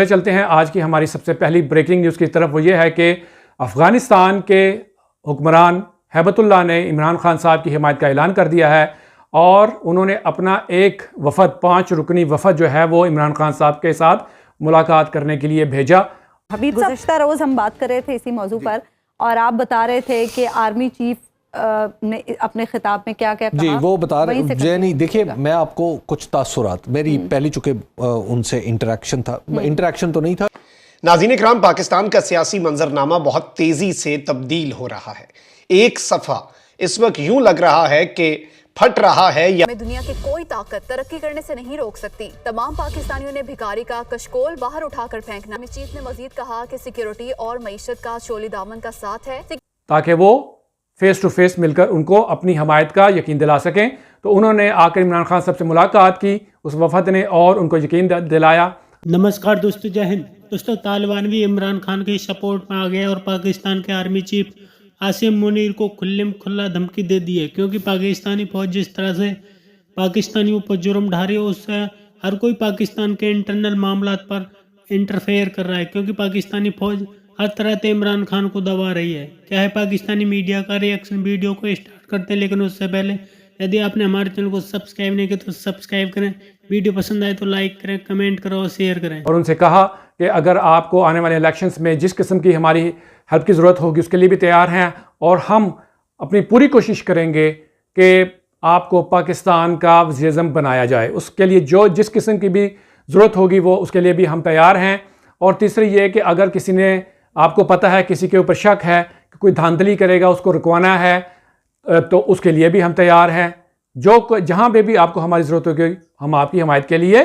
चलते हैं आज की हमारी सबसे पहली ब्रेकिंग न्यूज़ की तरफ। वो ये है कि अफ़गानिस्तान के हुक्मरान हैबतुल्लाह ने इमरान खान साहब की हिमायत का ऐलान कर दिया है और उन्होंने अपना एक वफ़द 5 रुकनी वफ़द जो है वो इमरान खान साहब के साथ मुलाकात करने के लिए भेजा। अभी गुज़श्ता रोज़ हम बात कर रहे थे इसी मौजू पर और आप बता रहे थे कि आर्मी चीफ ने अपने खिताब में क्या क्या कहा। जी वो बता रहे जय नहीं, देखिए मैं आपको कुछ तासुरात, मेरी पहली चुके उनसे इंटरेक्शन था, इंटरेक्शन तो नहीं था। नाज़रीन इकराम, पाकिस्तान का सियासी मंजरनामा बहुत तेजी से तब्दील हो रहा है। एक सफ़ा इस वक्त यूं लग रहा है कि फट रहा है या दुनिया की कोई ताकत तरक्की करने से नहीं रोक सकती। तमाम पाकिस्तानियों ने भिखारी का कशकोल बाहर उठाकर फेंकना। चीफ ने मजीद कहा कि सिक्योरिटी और मईशत का चोली दामन का साथ है ताकि वो फेस टू फेस मिलकर उनको अपनी हमायत का यकीन दिला सकें। तो उन्होंने आकर इमरान खान साहब से मुलाकात की, उस वफद ने, और उनको यकीन दिलाया। नमस्कार दोस्तों, जय हिंद। दोस्तों, तालिबान भी इमरान खान के सपोर्ट में आ गए और पाकिस्तान के आर्मी चीफ आसिम मुनीर को खुल्ला धमकी दे दी है, क्योंकि पाकिस्तानी फौज जिस तरह से पाकिस्तानियों पर जुर्म ढा रही है उससे हर कोई पाकिस्तान के इंटरनल मामलात पर इंटरफेयर कर रहा है, क्योंकि पाकिस्तानी फौज हर तरह से इमरान खान को दबा रही है। क्या है, पाकिस्तानी मीडिया का रिएक्शन वीडियो को स्टार्ट करते हैं, लेकिन उससे पहले यदि आपने हमारे चैनल को सब्सक्राइब नहीं किया तो सब्सक्राइब करें, वीडियो पसंद आए तो लाइक करें, कमेंट करो और शेयर करें। और उनसे कहा कि अगर आपको आने वाले इलेक्शंस में जिस किस्म की हमारी हेल्प की ज़रूरत होगी उसके लिए भी तैयार हैं, और हम अपनी पूरी कोशिश करेंगे कि आपको पाकिस्तान का वज़ीर-ए-आज़म बनाया जाए। उसके लिए जो जिस किस्म की भी ज़रूरत होगी वो उसके लिए भी हम तैयार हैं। और तीसरी ये कि अगर किसी ने, आपको पता है, किसी के ऊपर शक है कि कोई धांधली करेगा, उसको रुकवाना है, तो उसके लिए भी हम तैयार हैं। जो जहाँ पे भी आपको हमारी ज़रूरत होगी हम आपकी हमायत के लिए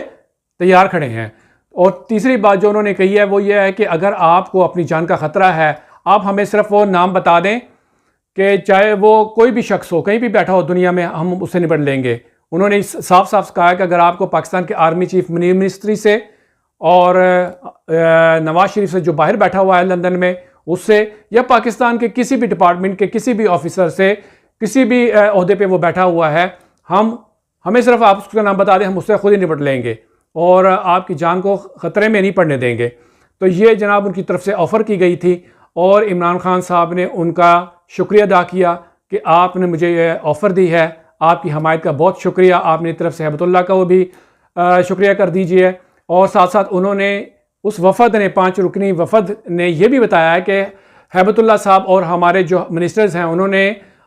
तैयार खड़े हैं। और तीसरी बात जो उन्होंने कही है वो ये है कि अगर आपको अपनी जान का ख़तरा है, आप हमें सिर्फ वो नाम बता दें कि चाहे वो कोई भी शख्स हो, कहीं भी बैठा हो दुनिया में, हम उससे निपट लेंगे। उन्होंने साफ साफ कहा कि अगर आपको पाकिस्तान के आर्मी चीफ मुनीर मिनिस्ट्री से और नवाज शरीफ से जो बाहर बैठा हुआ है लंदन में, उससे, या पाकिस्तान के किसी भी डिपार्टमेंट के किसी भी ऑफिसर से, किसी भी ओहदे पे वो बैठा हुआ है, हमें सिर्फ आप उसका नाम बता दें, हम उससे खुद ही निपट लेंगे और आपकी जान को ख़तरे में नहीं पड़ने देंगे। तो ये जनाब उनकी तरफ से ऑफ़र की गई थी और इमरान खान साहब ने उनका शुक्रिया अदा किया कि आपने मुझे ये ऑफ़र दी है, आपकी हमायत का बहुत शुक्रिया। आप मेरी तरफ से हैबतुल्लाह का वो भी शुक्रिया कर दीजिए। और साथ साथ उन्होंने, उस वफ़द ने, 5 रुकनी वफ़द ने यह भी बताया कि हैबतुल्लाह साहब और हमारे जो मिनिस्टर्स हैं उन्होंने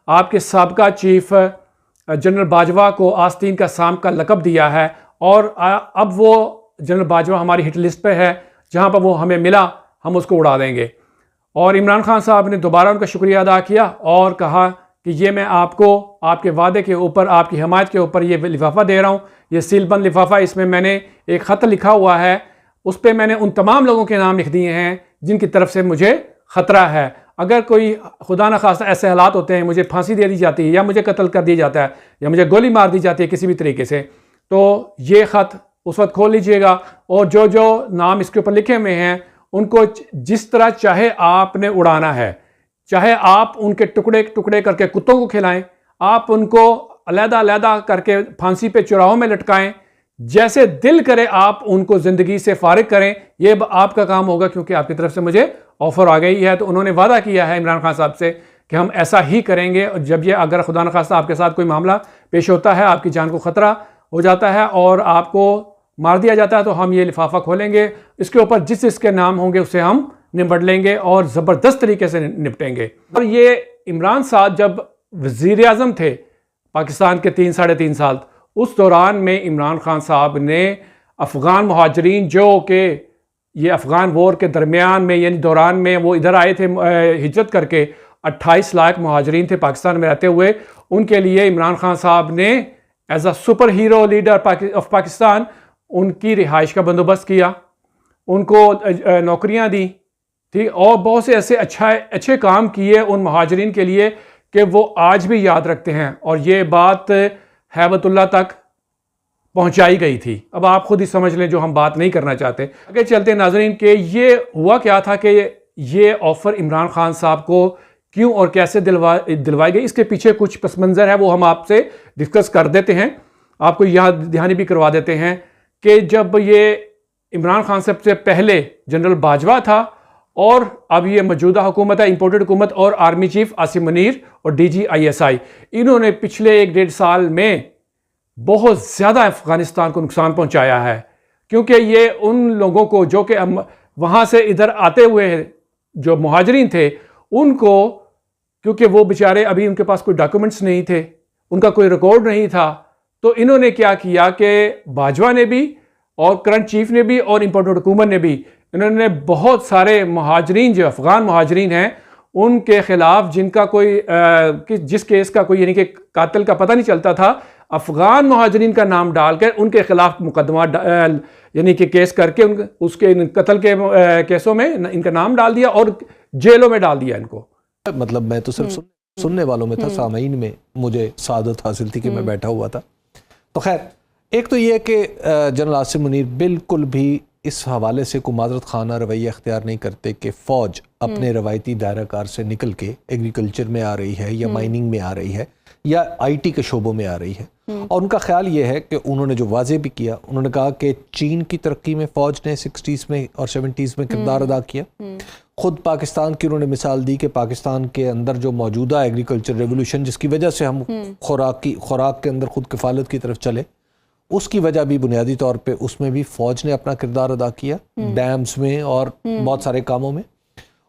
आपके साबका चीफ जनरल बाजवा को आस्तीन का शाम का लक़ब दिया है, और अब वो जनरल बाजवा हमारी हिट लिस्ट पे है, जहाँ पर वो हमें मिला हम उसको उड़ा देंगे। और इमरान खान साहब ने दोबारा उनका शुक्रिया अदा किया और कहा कि ये मैं आपको आपके वादे के ऊपर, आपकी हमायत के ऊपर ये लिफाफा दे रहा हूँ, ये सीलबंद लिफाफा, इसमें मैंने एक ख़त लिखा हुआ है, उस पर मैंने उन तमाम लोगों के नाम लिख दिए हैं जिनकी तरफ से मुझे ख़तरा है। अगर कोई खुदा न खास्ता ऐसे हालात होते हैं, मुझे फांसी दे दी जाती है या मुझे कत्ल कर दिया जाता है या मुझे गोली मार दी जाती है किसी भी तरीके से, तो ये ख़त उस वक्त खोल लीजिएगा और जो जो नाम इसके ऊपर लिखे हुए हैं उनको जिस तरह चाहे आपने उड़ाना है, चाहे आप उनके टुकड़े टुकड़े करके कुत्तों को खिलाएं, आप उनको अलहदा करके फांसी पे चौराहों में लटकाएं, जैसे दिल करे आप उनको ज़िंदगी से फारिग करें, ये आपका काम होगा, क्योंकि आपकी तरफ से मुझे ऑफ़र आ गई है। तो उन्होंने वादा किया है इमरान खान साहब से कि हम ऐसा ही करेंगे। और जब ये, अगर खुदा न खास्ता आपके साथ कोई मामला पेश होता है, आपकी जान को ख़तरा हो जाता है और आपको मार दिया जाता है, तो हम ये लिफाफा खोलेंगे, इसके ऊपर जिस जिसके नाम होंगे उससे हम निपट लेंगे और ज़बरदस्त तरीके से निपटेंगे। और ये इमरान साहब जब वज़ीर-ए-आज़म थे पाकिस्तान के 3 साढ़े 3 साल, उस दौरान में इमरान खान साहब ने अफ़गान मुहाजिरीन, जो कि ये अफ़गान वॉर के दरमियान में, यानी दौरान में वो इधर आए थे हिजरत करके, 28 लाख मुहाजिरीन थे पाकिस्तान में रहते हुए, उनके लिए इमरान खान साहब ने as a super hero leader of Pakistan उनकी रिहाइश का बंदोबस्त किया, उनको नौकरियां दी थी और बहुत से ऐसे अच्छे काम किए उन मुहाजिरीन के लिए कि वो आज भी याद रखते हैं। और ये बात हैबतुल्लाह तक पहुंचाई गई थी। अब आप खुद ही समझ लें जो हम बात नहीं करना चाहते। आगे चलते नाजरीन के, ये हुआ क्या था कि ये ऑफ़र इमरान खान साहब को क्यों और कैसे दिलवाई गई, इसके पीछे कुछ पस मंज़र है, वो हम आपसे डिस्कस कर देते हैं। आपको यहाँ ध्यान भी करवा देते हैं कि जब ये इमरान खान साहब से पहले जनरल बाजवा था, और अब ये मौजूदा हुकूमत है, इंपोर्टेड हुकूमत, और आर्मी चीफ आसिम मुनीर और DG ISI, इन्होंने पिछले 1-1.5 साल में बहुत ज़्यादा अफ़गानिस्तान को नुकसान पहुंचाया है। क्योंकि ये उन लोगों को जो कि वहाँ से इधर आते हुए जो मुहाजिरीन थे, उनको, क्योंकि वो बेचारे अभी उनके पास कोई डॉक्यूमेंट्स नहीं थे, उनका कोई रिकॉर्ड नहीं था, तो इन्होंने क्या किया कि बाजवा ने भी और करंट चीफ ने भी और इंपोर्टेड हुकूमत ने भी, इन्होंने बहुत सारे मुहाजिरीन जो अफ़गान मुहाजिरीन हैं उनके ख़िलाफ़, जिनका कोई जिस केस का कोई यानी कि कातिल का पता नहीं चलता था, अफ़गान मुहाजिरीन का नाम डालकर उनके ख़िलाफ़ मुकदमा यानी कि केस करके उसके कत्ल के केसों में इनका नाम डाल दिया और जेलों में डाल दिया इनको। मतलब मैं तो सिर्फ सुनने वालों में था, सामाईन में मुझे सादत हासिल थी कि मैं बैठा हुआ था। तो खैर, एक तो ये है कि जनरल आसिम मुनीर बिल्कुल भी इस हवाले से कोई माजरत खाना रवैया अख्तियार नहीं करते कि फ़ौज अपने रवायती दायरा कार से निकल के एग्रीकल्चर में आ रही है या माइनिंग में आ रही है या IT के शोबों में आ रही है। और उनका ख्याल ये है कि उन्होंने जो वाजे भी किया, उन्होंने कहा कि चीन की तरक्की में फ़ौज ने 60s में और 70s में किरदार अदा किया। ख़ुद पाकिस्तान की उन्होंने मिसाल दी कि पाकिस्तान के अंदर जो मौजूदा एग्रीकल्चर रेवोल्यूशन, जिसकी वजह से हम खुराक के अंदर खुद किफ़ालत की तरफ चले, उसकी वजह भी बुनियादी तौर पे उसमें भी फ़ौज ने अपना किरदार अदा किया, डैम्स में और बहुत सारे कामों में।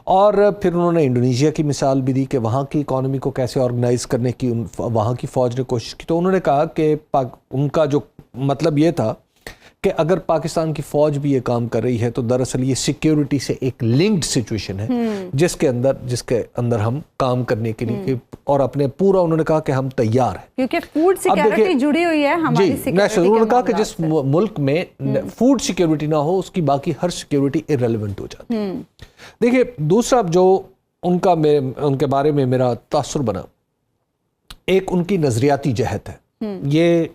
और फिर उन्होंने इंडोनेशिया की मिसाल भी दी कि वहाँ की इकॉनमी को कैसे ऑर्गेनाइज करने की वहाँ की फ़ौज ने कोशिश की। तो उन्होंने कहा कि उनका जो मतलब ये था कि अगर पाकिस्तान की फ़ौज भी ये काम कर रही है तो दरअसल ये सिक्योरिटी से एक लिंक्ड सिचुएशन है जिसके अंदर हम काम करने के लिए और अपने पूरा, उन्होंने कहा कि हम तैयार हैं, क्योंकि फूड सिक्योरिटी जुड़ी हुई है हमारी सिक्योरिटी। उन्होंने कहा कि जिस मुल्क में फूड सिक्योरिटी ना हो उसकी बाकी हर सिक्योरिटी इररेलेवेंट हो जाती है। देखिए, दूसरा जो उनके बारे में मेरा तासुर बना, एक उनकी नजरियाती जहत है। ये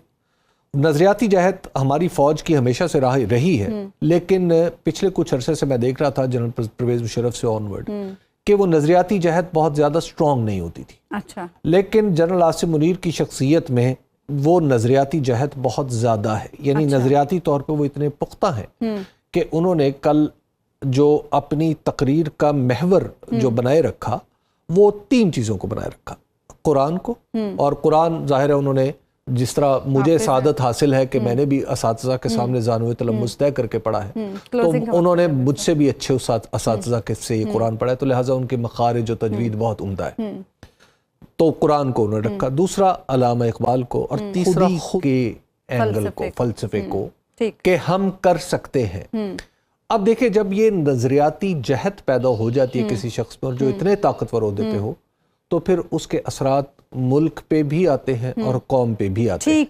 नजरियाती जहत हमारी फ़ौज की हमेशा से रही है, लेकिन पिछले कुछ अरसे से मैं देख रहा था जनरल परवेज़ मुशर्रफ से ऑनवर्ड कि वो नजरियाती जहत बहुत ज़्यादा स्ट्रॉन्ग नहीं होती थी। अच्छा। लेकिन जनरल आसिम मुनीर की शख्सियत में वो नजरियाती जहत बहुत ज़्यादा है, यानी नजरियाती तौर पर वो इतने पुख्ता हैं कि उन्होंने कल जो अपनी तकरीर का महवर जो बनाए रखा, वो 3 चीज़ों को बनाए रखा। कुरान को, और कुरान ज़ाहिर है उन्होंने जिस तरह मुझे सादत हासिल है कि मैंने भी असातिज़ा के सामने ज़ानुए तलम्मुज़ तय करके पढ़ा है, तो उन्होंने मुझसे भी अच्छे असातिज़ा के से ये कुरान पढ़ा है, तो लिहाजा उनके मखारिज और तजवीद बहुत उम्दा है। तो कुरान को उन्होंने रखा, दूसरा अल्लामा इकबाल को, और तीसरा खुद के एंगल को, फ़लसफ़े को कि हम कर सकते हैं। अब देखिए, जब ये नजरियाती जहत पैदा हो जाती है किसी शख्स पर जो इतने ताकतवर हो देते हो, तो फिर उसके असरात मुल्क पे भी आते हैं और कौम पे भी आते हैं।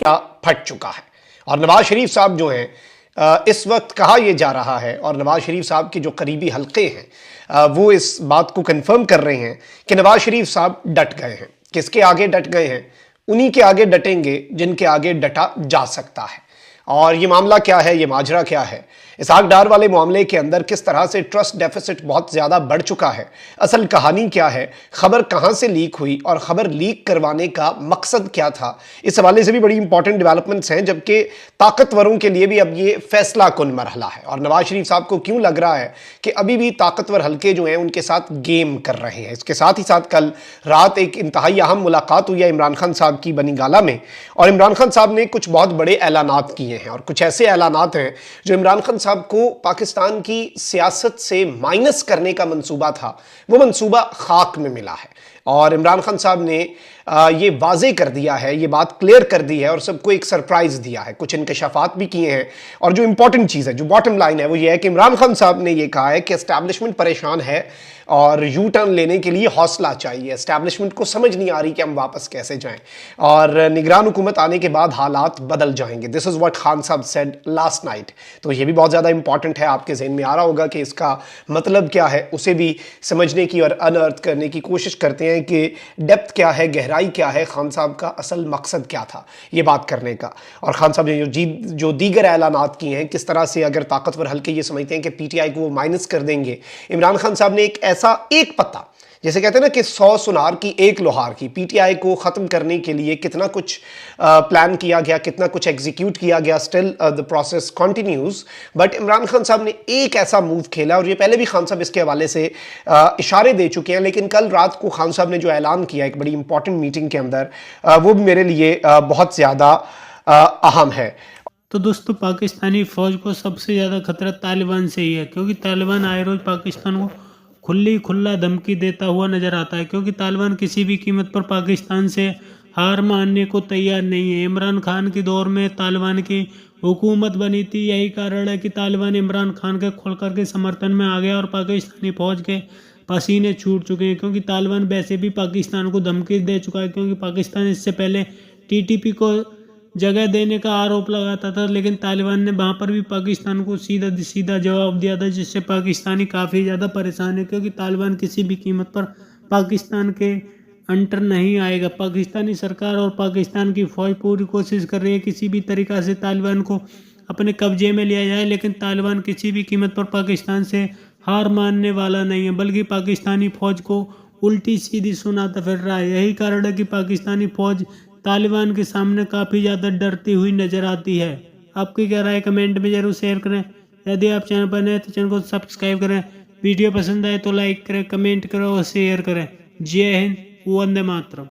फट चुका है, और नवाज शरीफ साहब जो हैं, इस वक्त कहा यह जा रहा है, और नवाज शरीफ साहब के जो करीबी हल्के हैं वो इस बात को कंफर्म कर रहे हैं कि नवाज शरीफ साहब डट गए हैं। किसके आगे डट गए हैं? उन्हीं के आगे डटेंगे जिनके आगे डटा जा सकता है। और ये मामला क्या है, ये माजरा क्या है? इसहाक डार वाले मामले के अंदर किस तरह से ट्रस्ट डेफिसिट बहुत ज़्यादा बढ़ चुका है, असल कहानी क्या है, खबर कहाँ से लीक हुई और खबर लीक करवाने का मकसद क्या था, इस हवाले से भी बड़ी इंपॉर्टेंट डेवलपमेंट्स हैं। जबकि ताकतवरों के लिए भी अब ये फैसला कुन मरहला है, और नवाज शरीफ साहब को क्यों लग रहा है कि अभी भी ताकतवर हल्के जो हैं उनके साथ गेम कर रहे हैं। इसके साथ ही साथ कल रात एक इंतहाई अहम मुलाकात हुई है इमरान खान साहब की बनीगाला में, और इमरान खान साहब ने कुछ बहुत बड़े ऐलानात किए हैं, और कुछ ऐसे ऐलानात हैं जो इमरान खान साहब को पाकिस्तान की सियासत से माइनस करने का मंसूबा था, वो मंसूबा खाक में मिला है। और इमरान खान साहब ने ये वाजे कर दिया है, ये बात क्लियर कर दी है, और सबको एक सरप्राइज दिया है, कुछ इंकशाफात भी किए हैं। और जो इंपॉर्टेंट चीज़ है, जो बॉटम लाइन है, वो ये है कि इमरान खान साहब ने ये कहा है कि एस्टैब्लिशमेंट परेशान है और यू टर्न लेने के लिए हौसला चाहिए। एस्टैब्लिशमेंट को समझ नहीं आ रही कि हम वापस कैसे जाएं, और निगरान हुकूमत आने के बाद हालात बदल जाएंगे। दिस इज़ व्हाट खान साहब सेड लास्ट नाइट। तो ये भी बहुत ज़्यादा इंपॉर्टेंट है, आपके जहन में आ रहा होगा कि इसका मतलब क्या है, उसे भी समझने की और अनअर्थ करने की कोशिश करते हैं। हैं कि डेप्थ क्या है, गहराई क्या है, खान साहब का असल मकसद क्या था ये बात करने का। और खान साहब ने जो दीगर ऐलानात किए हैं, किस तरह से अगर ताकतवर हल्के ये समझते हैं कि पीटीआई को वो माइनस कर देंगे। इमरान खान साहब ने एक ऐसा एक पत्ता, जैसे कहते हैं ना कि 100 सुनार की एक लोहार की, पीटीआई को ख़त्म करने के लिए कितना कुछ प्लान किया गया, कितना कुछ एग्जीक्यूट किया गया, still the process continues. But Imran Khan साहब ने एक ऐसा मूव खेला, और ये पहले भी खान साहब इसके हवाले से इशारे दे चुके हैं, लेकिन कल रात को खान साहब ने जो ऐलान किया एक बड़ी इंपॉर्टेंट मीटिंग के अंदर, वो भी मेरे लिए बहुत ज़्यादा अहम है। तो दोस्तों, पाकिस्तानी फौज को सबसे ज़्यादा खतरा तालिबान से ही है, क्योंकि तालिबान आए रोज पाकिस्तान को खुला धमकी देता हुआ नजर आता है, क्योंकि तालिबान किसी भी कीमत पर पाकिस्तान से हार मानने को तैयार नहीं है। इमरान खान के दौर में तालिबान की हुकूमत बनी थी, यही कारण है कि तालिबान इमरान खान के खुल करके समर्थन में आ गया और पाकिस्तानी फौज के पसीने छूट चुके हैं, क्योंकि तालिबान वैसे भी पाकिस्तान को धमकी दे चुका है, क्योंकि पाकिस्तान इससे पहले टीटीपी को जगह देने का आरोप लगाता था, लेकिन तालिबान ने वहाँ पर भी पाकिस्तान को सीधा जवाब दिया था, जिससे पाकिस्तानी काफ़ी ज़्यादा परेशान है, क्योंकि तालिबान किसी भी कीमत पर पाकिस्तान के अंटर नहीं आएगा। पाकिस्तानी सरकार और पाकिस्तान की फ़ौज पूरी कोशिश कर रही है किसी भी तरीक़ा से तालिबान को अपने कब्जे में लिया जाए, लेकिन तालिबान किसी भी कीमत पर पाकिस्तान से हार मानने वाला नहीं है, बल्कि पाकिस्तानी फ़ौज को उल्टी सीधी सुनाता फिर रहा है। यही कारण है कि पाकिस्तानी फ़ौज तालिबान के सामने काफ़ी ज़्यादा डरती हुई नज़र आती है। आपकी क्या राय कमेंट में ज़रूर शेयर करें। यदि आप चैनल पर नए तो चैनल को सब्सक्राइब करें। वीडियो पसंद आए तो लाइक करें, कमेंट करें और शेयर करें। जय हिंद, वंदे मातरम।